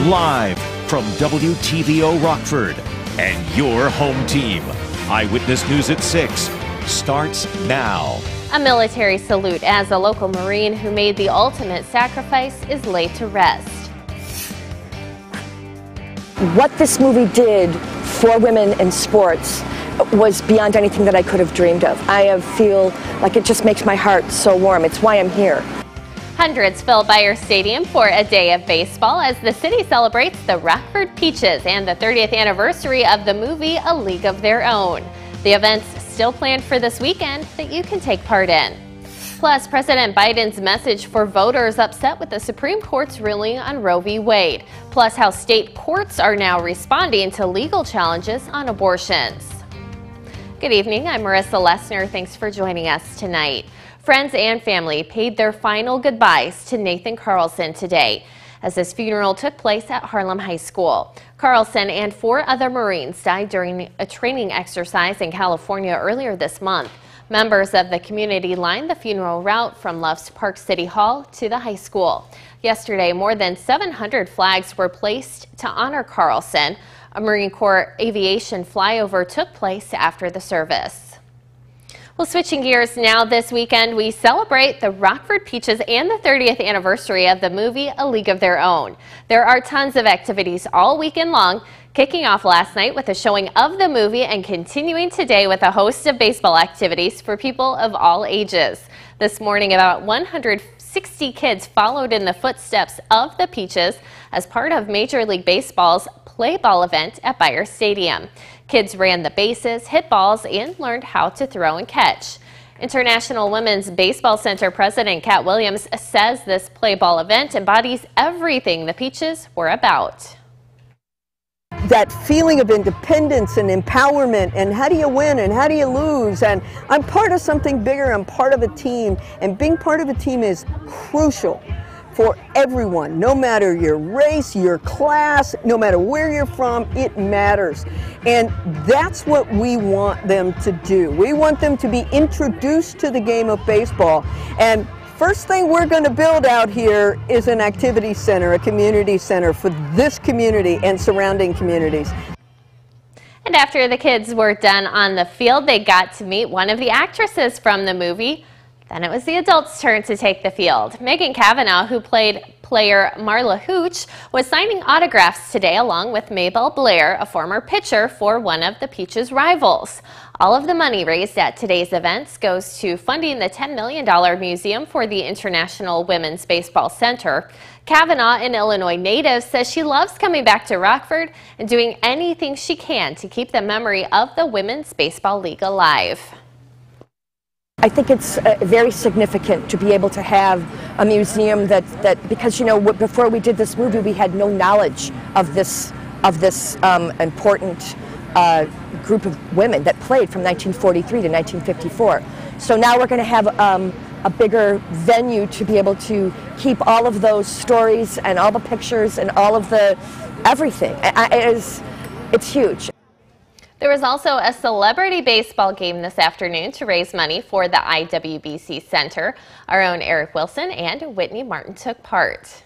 Live from WTVO Rockford and your home team. Eyewitness News at 6 starts now. A military salute as a local Marine who made the ultimate sacrifice is laid to rest. What this movie did for women in sports was beyond anything that I could have dreamed of. I feel like it just makes my heart so warm. It's why I'm here. Hundreds fill BEYER Stadium for a day of baseball as the city celebrates the Rockford Peaches and the 30th anniversary of the movie A League of Their Own. The event's still planned for this weekend that you can take part in. Plus, President Biden's message for voters upset with the Supreme Court's ruling on Roe v. Wade. Plus, how state courts are now responding to legal challenges on abortions. Good evening, I'm Marissa Lessner. Thanks for joining us tonight. Friends and family paid their final goodbyes to Nathan Carlson today as his funeral took place at Harlem High School. Carlson and 4 other Marines died during a training exercise in California earlier this month. Members of the community lined the funeral route from Love's Park City Hall to the high school. Yesterday, more than 700 flags were placed to honor Carlson. A Marine Corps aviation flyover took place after the service. Well, switching gears now, this weekend we celebrate the Rockford Peaches and the 30th anniversary of the movie A League of Their Own. There are tons of activities all weekend long, kicking off last night with a showing of the movie and continuing today with a host of baseball activities for people of all ages. This morning, about 160 kids followed in the footsteps of the Peaches as part of Major League Baseball's PLAYBALL event at BEYER Stadium. Kids ran the bases, hit balls, and learned how to throw and catch. International Women's Baseball Center President Kat Williams says this PLAYBALL event embodies everything the Peaches were about. That feeling of independence and empowerment, and how do you win and how do you lose, and I'm part of something bigger, I'm part of a team, and being part of a team is crucial for everyone, no matter your race, your class, no matter where you're from, it matters. And that's what we want them to do. We want them to be introduced to the game of baseball. And first thing we're going to build out here is an activity center, a community center for this community and surrounding communities. And after the kids were done on the field, they got to meet one of the actresses from the movie. Then it was the adults' turn to take the field. Megan Cavanaugh, who played player Marla Hooch, was signing autographs today along with Mabel Blair, a former pitcher for one of the Peaches' rivals. All of the money raised at today's events goes to funding the $10 million museum for the International Women's Baseball Center. Cavanaugh, an Illinois native, says she loves coming back to Rockford and doing anything she can to keep the memory of the Women's Baseball League alive. I think it's very significant to be able to have a museum that because, you know, before we did this movie, we had no knowledge of this important group of women that played from 1943 to 1954. So now we're going to have a bigger venue to be able to keep all of those stories and all the pictures and all of the everything. It's huge. There was also a celebrity baseball game this afternoon to raise money for the IWBC Center. Our own Eric Wilson and Whitney Martin took part.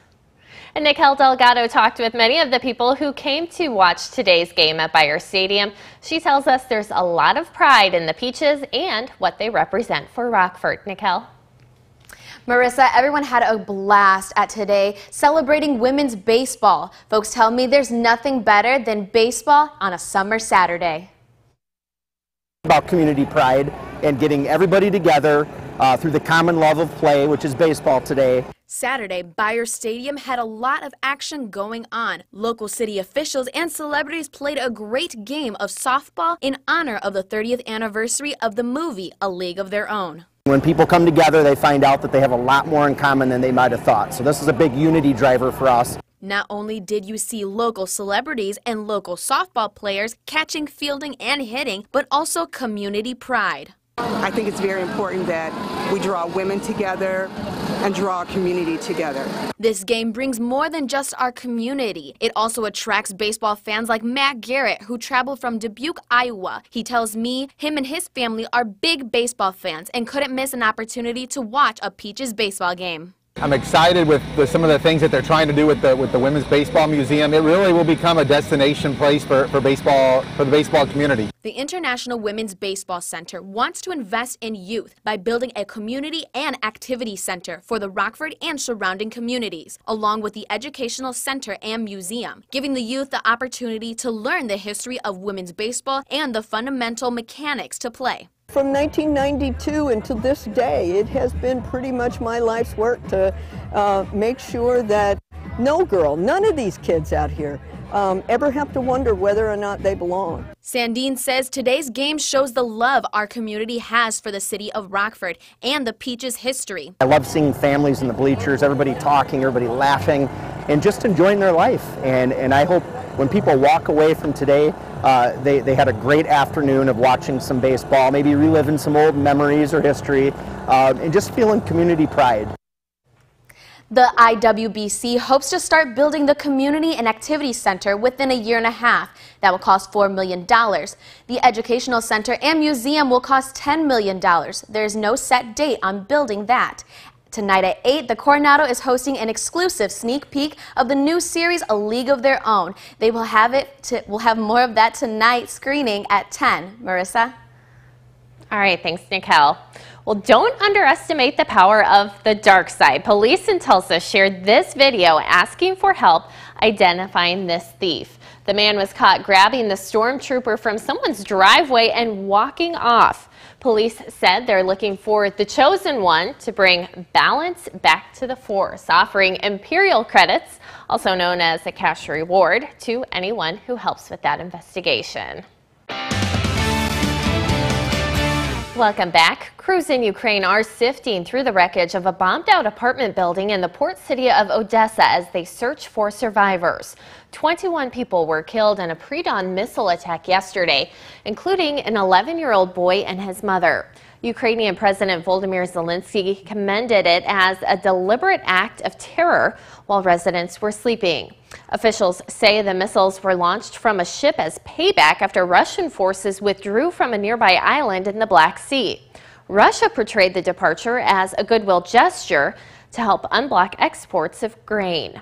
And Nicole Delgado talked with many of the people who came to watch today's game at BEYER Stadium. She tells us there's a lot of pride in the Peaches and what they represent for Rockford. Nicole? Marissa, everyone had a blast at today celebrating women's baseball. Folks tell me there's nothing better than baseball on a summer Saturday. About community pride and getting everybody together through the common love of play, which is baseball today. Saturday, BEYER Stadium had a lot of action going on. Local city officials and celebrities played a great game of softball in honor of the 30th anniversary of the movie A League of Their Own. When people come together, they find out that they have a lot more in common than they might have thought. So this is a big unity driver for us. Not only did you see local celebrities and local softball players catching, fielding, and hitting, but also community pride. I think it's very important that we draw women together and draw our community together. This game brings more than just our community. It also attracts baseball fans like Matt Garrett, who traveled from Dubuque, Iowa. He tells me him and his family are big baseball fans and couldn't miss an opportunity to watch a Peaches baseball game. I'm excited with some of the things that they're trying to do with the Women's Baseball Museum. It really will become a destination place for the baseball community. The International Women's Baseball Center wants to invest in youth by building a community and activity center for the Rockford and surrounding communities, along with the educational center and museum, giving the youth the opportunity to learn the history of women's baseball and the fundamental mechanics to play. From 1992 until this day, it has been pretty much my life's work to make sure that none of these kids out here ever have to wonder whether or not they belong. Sandine says today's game shows the love our community has for the city of Rockford and the Peaches history. I love seeing families in the bleachers, everybody talking, everybody laughing, and just enjoying their life. And I hope when people walk away from today, they had a great afternoon of watching some baseball, maybe reliving some old memories or history, and just feeling community pride. The IWBC hopes to start building the Community and Activity Center within a year and a half. That will cost $4 million. The Educational Center and Museum will cost $10 million. There's no set date on building that. Tonight at 8, the Coronado is hosting an exclusive sneak peek of the new series, A League of Their Own. They will we'll have more of that tonight screening at 10. Marissa? All right, thanks, Nicole. Well, don't underestimate the power of the dark side. Police in Tulsa shared this video asking for help identifying this thief. The man was caught grabbing the Stormtrooper from someone's driveway and walking off. Police said they're looking for the chosen one to bring balance back to the force, offering Imperial credits, also known as a cash reward, to anyone who helps with that investigation. Welcome back. Crews in Ukraine are sifting through the wreckage of a bombed-out apartment building in the port city of Odessa as they search for survivors. 21 people were killed in a pre-dawn missile attack yesterday, including an 11-year-old boy and his mother. Ukrainian President Volodymyr Zelensky commended it as a deliberate act of terror while residents were sleeping. Officials say the missiles were launched from a ship as payback after Russian forces withdrew from a nearby island in the Black Sea. Russia portrayed the departure as a goodwill gesture to help unblock exports of grain.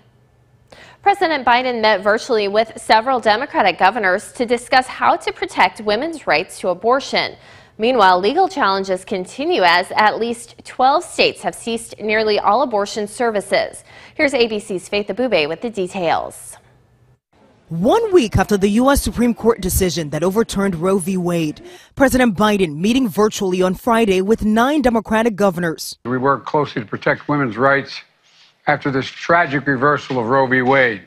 President Biden met virtually with several Democratic governors to discuss how to protect women's rights to abortion. Meanwhile, legal challenges continue as at least 12 states have ceased nearly all abortion services. Here's ABC's Faith Abube with the details. 1 week after the U.S. Supreme Court decision that overturned Roe v. Wade, President Biden meeting virtually on Friday with 9 Democratic governors. We work closely to protect women's rights after this tragic reversal of Roe v. Wade.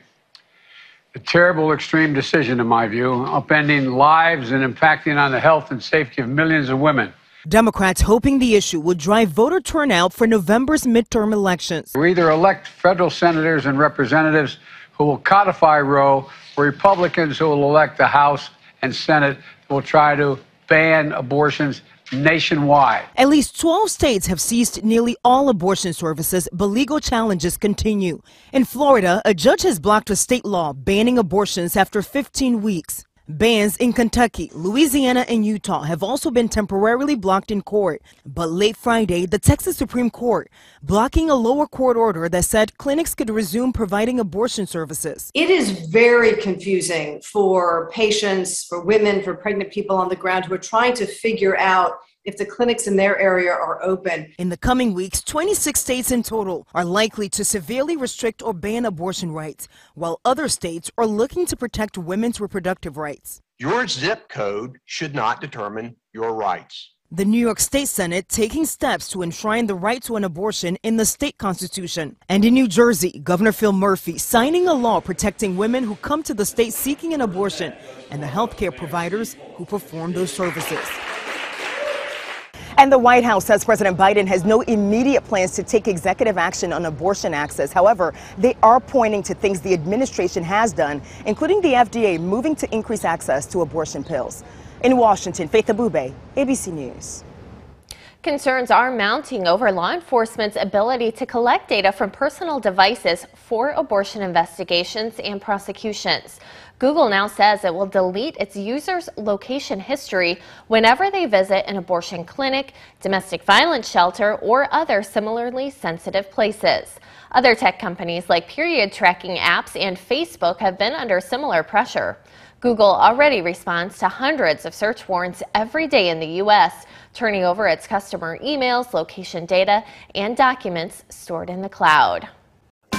A terrible, extreme decision, in my view, upending lives and impacting on the health and safety of millions of women. Democrats hoping the issue would drive voter turnout for November's midterm elections. We either elect federal senators and representatives who will codify Roe, or Republicans who will elect the House and Senate who will try to ban abortions nationwide. At least 12 states have ceased nearly all abortion services, but legal challenges continue. In Florida, a judge has blocked a state law banning abortions after 15 weeks. Bans in Kentucky, Louisiana, and Utah have also been temporarily blocked in court. But late Friday, the Texas Supreme Court blocking a lower court order that said clinics could resume providing abortion services. It is very confusing for patients, for women, for pregnant people on the ground who are trying to figure out if the clinics in their area are open. In the coming weeks, 26 states in total are likely to severely restrict or ban abortion rights, while other states are looking to protect women's reproductive rights. Your zip code should not determine your rights. The New York State Senate taking steps to enshrine the right to an abortion in the state constitution. And in New Jersey, Governor Phil Murphy signing a law protecting women who come to the state seeking an abortion and the healthcare providers who perform those services. And the White House says President Biden has no immediate plans to take executive action on abortion access. However, they are pointing to things the administration has done, including the FDA moving to increase access to abortion pills. In Washington, Faith Abube, ABC News. Concerns are mounting over law enforcement's ability to collect data from personal devices for abortion investigations and prosecutions. Google now says it will delete its users' location history whenever they visit an abortion clinic, domestic violence shelter, or other similarly sensitive places. Other tech companies like period tracking apps and Facebook have been under similar pressure. Google already responds to hundreds of search warrants every day in the U.S., turning over its customer emails, location data, and documents stored in the cloud.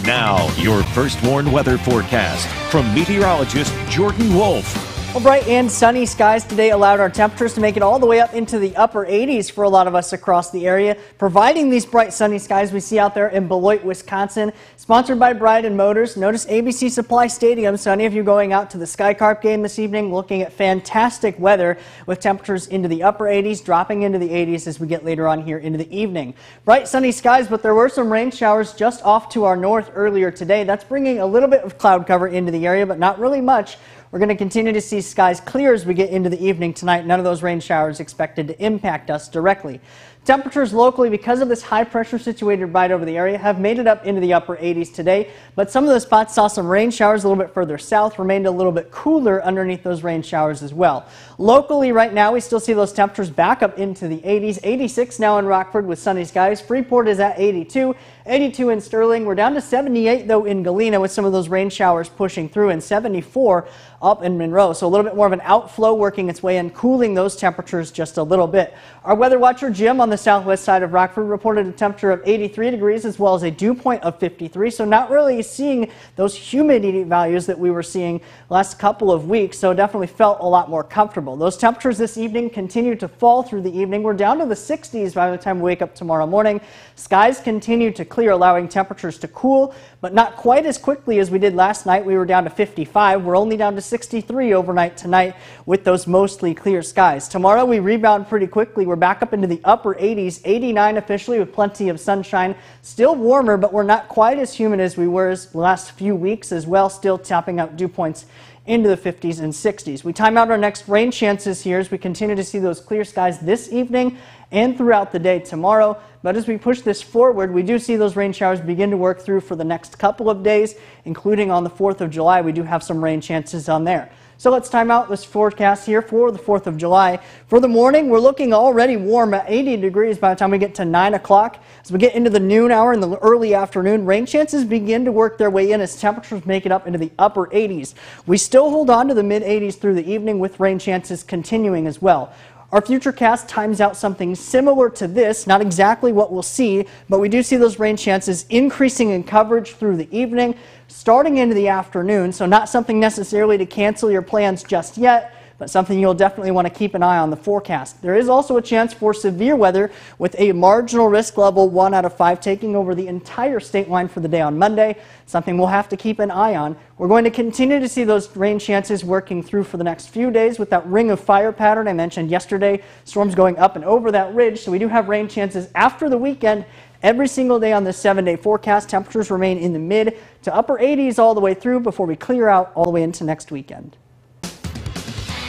Now, your First Warn weather forecast from meteorologist Jordan Wolf. Well, bright and sunny skies today allowed our temperatures to make it all the way up into the upper 80s for a lot of us across the area. Providing these bright sunny skies we see out there in Beloit, Wisconsin. Sponsored by Bryden Motors. Notice ABC Supply Stadium, so any of you going out to the Sky Carp game this evening, looking at fantastic weather with temperatures into the upper 80s, dropping into the 80s as we get later on here into the evening. Bright sunny skies, but there were some rain showers just off to our north earlier today. That's bringing a little bit of cloud cover into the area, but not really much. We're going to continue to see skies clear as we get into the evening tonight. None of those rain showers expected to impact us directly. Temperatures locally, because of this high pressure situated right over the area, have made it up into the upper 80s today, but some of the spots saw some rain showers a little bit further south, remained a little bit cooler underneath those rain showers as well. Locally right now we still see those temperatures back up into the 80s, 86 now in Rockford with sunny skies. Freeport is at 82, 82 in Sterling. We're down to 78 though in Galena with some of those rain showers pushing through, and 74 up in Monroe. So a little bit more of an outflow working its way in, cooling those temperatures just a little bit. Our weather watcher Jim on the southwest side of Rockford reported a temperature of 83 degrees as well as a dew point of 53. So not really seeing those humidity values that we were seeing last couple of weeks. So definitely felt a lot more comfortable. Those temperatures this evening continue to fall through the evening. We're down to the 60s by the time we wake up tomorrow morning. Skies continue to clear, allowing temperatures to cool, but not quite as quickly as we did last night. We were down to 55. We're only down to 63 overnight tonight with those mostly clear skies. Tomorrow we rebound pretty quickly. We're back up into the upper 80s, 89 officially with plenty of sunshine. Still warmer, but we're not quite as humid as we were the last few weeks as well. Still topping out dew points into the 50s and 60s. We time out our next rain chances here as we continue to see those clear skies this evening and throughout the day tomorrow. But as we push this forward, we do see those rain showers begin to work through for the next couple of days, including on the 4th of July. We do have some rain chances on there. So let's time out this forecast here for the 4th of July. For the morning, we're looking already warm at 80 degrees by the time we get to 9 o'clock. As we get into the noon hour and the early afternoon, rain chances begin to work their way in as temperatures make it up into the upper 80s. We still hold on to the mid 80s through the evening with rain chances continuing as well. Our futurecast times out something similar to this, not exactly what we'll see, but we do see those rain chances increasing in coverage through the evening, starting into the afternoon, so not something necessarily to cancel your plans just yet, but something you'll definitely want to keep an eye on the forecast. There is also a chance for severe weather with a marginal risk level 1 out of 5 taking over the entire state line for the day on Monday, something we'll have to keep an eye on. We're going to continue to see those rain chances working through for the next few days with that ring of fire pattern I mentioned yesterday. Storms going up and over that ridge, so we do have rain chances after the weekend. Every single day on this 7-day forecast, temperatures remain in the mid to upper 80s all the way through before we clear out all the way into next weekend.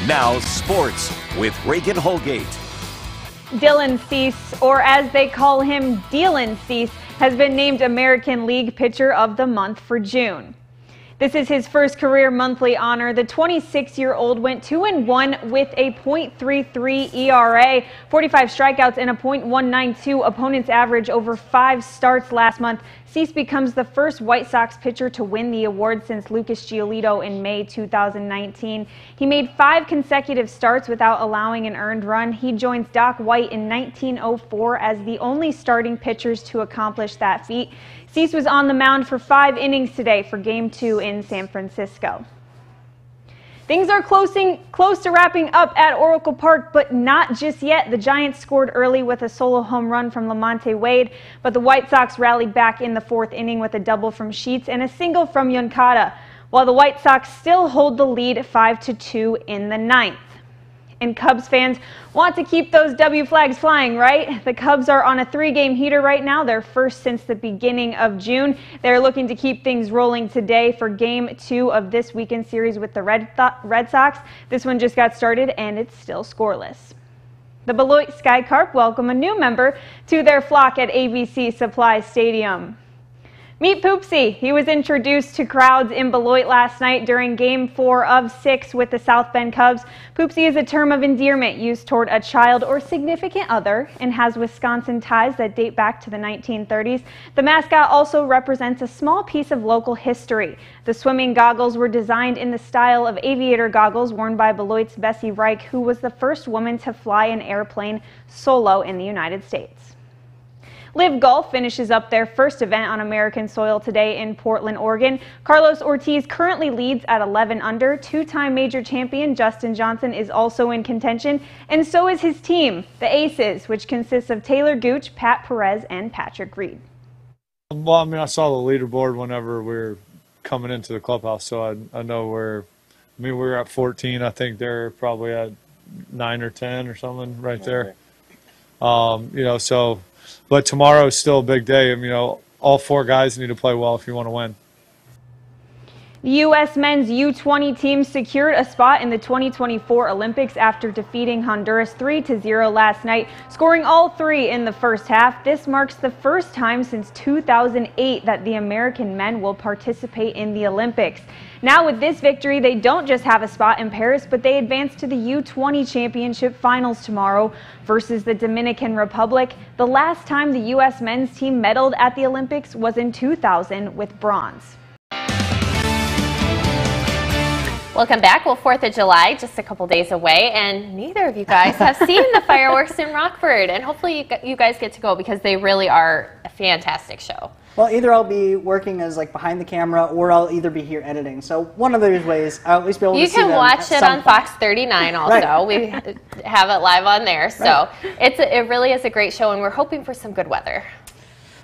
Now sports with Reagan Holgate. Dylan Cease, or as they call him, Dylan Cease, has been named American League Pitcher of the Month for June. This is his first career monthly honor. The 26-year-old went 2-1 with a .33 ERA, 45 strikeouts, and a .192 opponent's average over 5 starts last month. Cease becomes the first White Sox pitcher to win the award since Lucas Giolito in May 2019. He made 5 consecutive starts without allowing an earned run. He joins Doc White in 1904 as the only starting pitchers to accomplish that feat. Cease was on the mound for 5 innings today for Game 2 in San Francisco. Things are close to wrapping up at Oracle Park, but not just yet. The Giants scored early with a solo home run from Lamonte Wade, but the White Sox rallied back in the 4th inning with a double from Sheets and a single from Yoncada, while the White Sox still hold the lead 5-2 in the 9th. And Cubs fans want to keep those W flags flying, right? The Cubs are on a 3-game heater right now, their first since the beginning of June. They're looking to keep things rolling today for Game 2 of this weekend series with the Red Sox. This one just got started and it's still scoreless. The Beloit Sky Carp welcome a new member to their flock at ABC Supply Stadium. Meet Poopsie. He was introduced to crowds in Beloit last night during Game 4 of 6 with the South Bend Cubs. Poopsie is a term of endearment used toward a child or significant other and has Wisconsin ties that date back to the 1930s. The mascot also represents a small piece of local history. The swimming goggles were designed in the style of aviator goggles worn by Beloit's Bessie Reich, who was the first woman to fly an airplane solo in the United States. Live Golf finishes up their first event on American soil today in Portland, Oregon. Carlos Ortiz currently leads at 11 under. Two-time major champion Justin Johnson is also in contention, and so is his team, the Aces, which consists of Taylor Gooch, Pat Perez, and Patrick Reed. Well, I mean, I saw the leaderboard whenever we were coming into the clubhouse, so I know we were at 14. I think they're probably at 9 or 10 or something right there. But tomorrow is still a big day. All 4 guys need to play well if you want to win. The U.S. men's U20 team secured a spot in the 2024 Olympics after defeating Honduras 3-0 last night, scoring all 3 in the first half. This marks the first time since 2008 that the American men will participate in the Olympics. Now with this victory, they don't just have a spot in Paris, but they advance to the U20 Championship Finals tomorrow versus the Dominican Republic. The last time the U.S. men's team medaled at the Olympics was in 2000 with bronze. Welcome back. Well, 4th of July, just a couple days away, and neither of you guys have seen the fireworks in Rockford, and hopefully you guys get to go because they really are a fantastic show. Well, either I'll be working as behind the camera, or I'll either be here editing. So one of those ways, I'll at least be able to see them. You can watch it on Fox 39 also. Right. We have it live on there. So it really is a great show, and we're hoping for some good weather.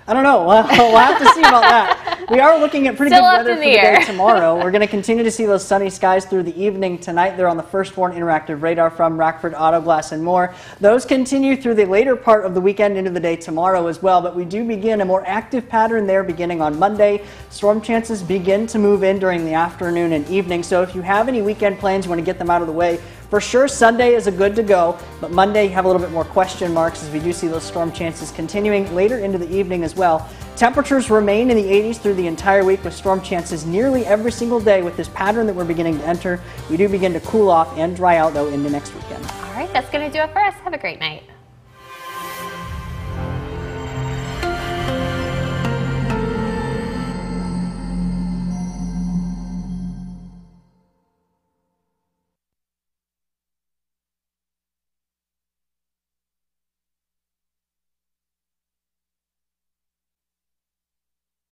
I don't know. We'll have to see about that. We are looking at pretty good weather for the day tomorrow. We're going to continue to see those sunny skies through the evening tonight. They're on the First Warn Interactive Radar from Rockford Auto Glass and more. Those continue through the later part of the weekend into the day tomorrow as well, but we do begin a more active pattern there beginning on Monday. Storm chances begin to move in during the afternoon and evening, so if you have any weekend plans, you want to get them out of the way. For sure, Sunday is a good to go, but Monday have a little bit more question marks as we do see those storm chances continuing later into the evening as well. Temperatures remain in the 80s through the entire week with storm chances nearly every single day with this pattern that we're beginning to enter. We do begin to cool off and dry out, though, into next weekend. All right, that's going to do it for us. Have a great night.